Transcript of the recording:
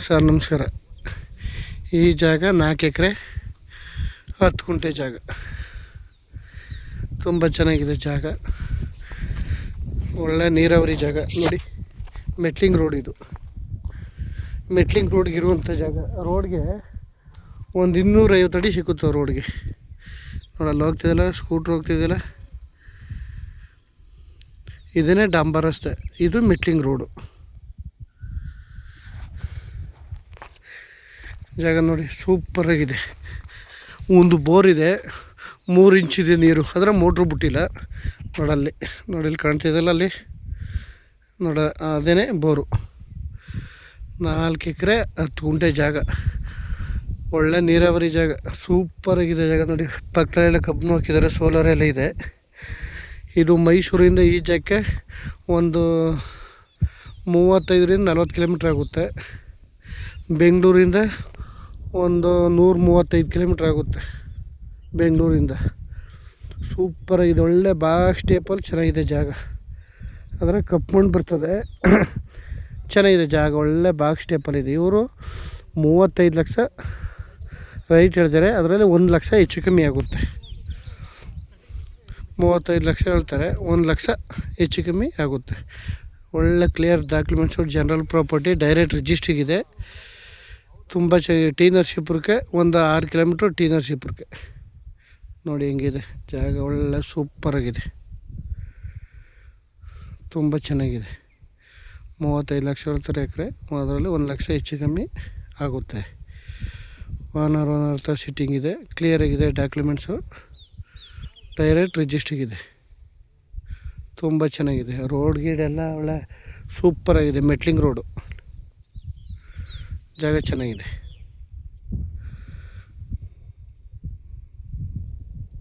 Sir ನಮಸ್ಕಾರ. ಈ ಜಾಗ 4 ಎಕರೆ 10 ಗುಂಟೆ ಜಾಗ, ತುಂಬ ಚೆನ್ನಾಗಿದೆ ಜಾಗ. ಒಳ್ಳೆ ನೀರಾವರಿ ಜಾಗ ನೋಡಿ. ಮೆಟ್ಲಿಂಗ್ ರೋಡ್ ಇದು. ಮೆಟ್ಲಿಂಗ್ ರೋಡ್ಗೆ ಇರುವಂಥ ಜಾಗ. ರೋಡ್ಗೆ ಒಂದು 250 ಅಡಿ ಸಿಕ್ಕುತ್ತೆ ರೋಡ್ಗೆ. ನೋಡಲ್ಲ ಹೋಗ್ತಿದ್ದಲ್ಲ, ಸ್ಕೂಟ್ರ್ ಹೋಗ್ತಿದ್ದಲ್ಲ, ಇದನ್ನೇ ಡಾಂಬರ್ ರಸ್ತೆ. ಇದು ಮೆಟ್ಲಿಂಗ್ ರೋಡು ಜಾಗ ನೋಡಿ. ಸೂಪರಾಗಿದೆ. ಒಂದು ಬೋರ್ ಇದೆ, 3 ಇಂಚಿದೆ ನೀರು. ಅದರ ಮೋಟ್ರು ಬಿಟ್ಟಿಲ್ಲ. ನೋಡಲ್ಲಿ, ನೋಡಿ ಇಲ್ಲಿ ಕಾಣ್ತಿದ್ದಲ್ಲ, ಅಲ್ಲಿ ನೋಡ, ಅದೇ ಬೋರು. 4 ಎಕರೆ 10 ಗುಂಟೆ ಜಾಗ, ಒಳ್ಳೆ ನೀರಾವರಿ ಜಾಗ. ಸೂಪರಾಗಿದೆ ಜಾಗ ನೋಡಿ. ಪಕ್ಕದಲ್ಲೆಲ್ಲ ಕಬ್ಬು ಹಾಕಿದ್ದಾರೆ, ಸೋಲಾರ್ ಎಲ್ಲ ಇದೆ. ಇದು ಮೈಸೂರಿಂದ ಈ ಜಾಗಕ್ಕೆ ಒಂದು 35ರಿಂದ 40 ಕಿಲೋಮೀಟ್ರ್ ಆಗುತ್ತೆ. ಬೆಂಗಳೂರಿಂದ ಒಂದು 135 ಕಿಲೋಮೀಟ್ರ್ ಆಗುತ್ತೆ ಬೆಂಗಳೂರಿಂದ. ಸೂಪರಾಗಿದೆ, ಒಳ್ಳೆ ಬಾಕ್ಸ್ ಟೇಪಲ್ಲಿ ಚೆನ್ನಾಗಿದೆ ಜಾಗ. ಅದರ ಕಪ್ಪು ಮಣ್ಣು ಬರ್ತದೆ. ಚೆನ್ನಾಗಿದೆ ಜಾಗ, ಒಳ್ಳೆ ಬಾಕ್ಸ್ ಟೇಪಲ್ಲಿದೆ. ಇವರು 35 ಲಕ್ಷ ರೈಟ್ ಹೇಳ್ತಾರೆ. ಅದರಲ್ಲಿ 1 ಲಕ್ಷ ಹೆಚ್ಚು ಕಮ್ಮಿ ಆಗುತ್ತೆ. 35 ಲಕ್ಷ ಹೇಳ್ತಾರೆ, 1 ಲಕ್ಷ ಹೆಚ್ಚು ಕಮ್ಮಿ ಆಗುತ್ತೆ. ಒಳ್ಳೆ clear documents, general property, direct ರಿಜಿಸ್ಟ್ರಿಗಿದೆ. ತುಂಬ ಚೆನ್ನಾಗಿ ಟಿ ನರಸೀಪುರಕ್ಕೆ ಒಂದು 6 ಕಿಲೋಮೀಟ್ರ್. ಟಿ ನರಸೀಪುರಕ್ಕೆ ನೋಡಿ ಹೆಂಗಿದೆ ಜಾಗ. ಒಳ್ಳೆ ಸೂಪರಾಗಿದೆ, ತುಂಬ ಚೆನ್ನಾಗಿದೆ. 35 ಲಕ್ಷ ಹೇಳ್ತಾರೆ ಎಕರೆ. ಅದರಲ್ಲಿ 1 ಲಕ್ಷ ಹೆಚ್ಚು ಕಮ್ಮಿ ಆಗುತ್ತೆ. ಓನರ್ ಹತ್ರ ಸಿಟ್ಟಿಂಗ್ ಇದೆ, ಕ್ಲಿಯರಾಗಿದೆ ಡಾಕ್ಯುಮೆಂಟ್ಸು, ಡೈರೆಕ್ಟ್ ರಿಜಿಸ್ಟ್ರಿಗಿದೆ. ತುಂಬ ಚೆನ್ನಾಗಿದೆ. ರೋಡ್ ಗೀಡೆಲ್ಲ ಒಳ್ಳೆ ಸೂಪರಾಗಿದೆ. ಮೆಟ್ಲಿಂಗ್ ರೋಡು ಜಾಗ ಚೆನ್ನಾಗಿದೆ.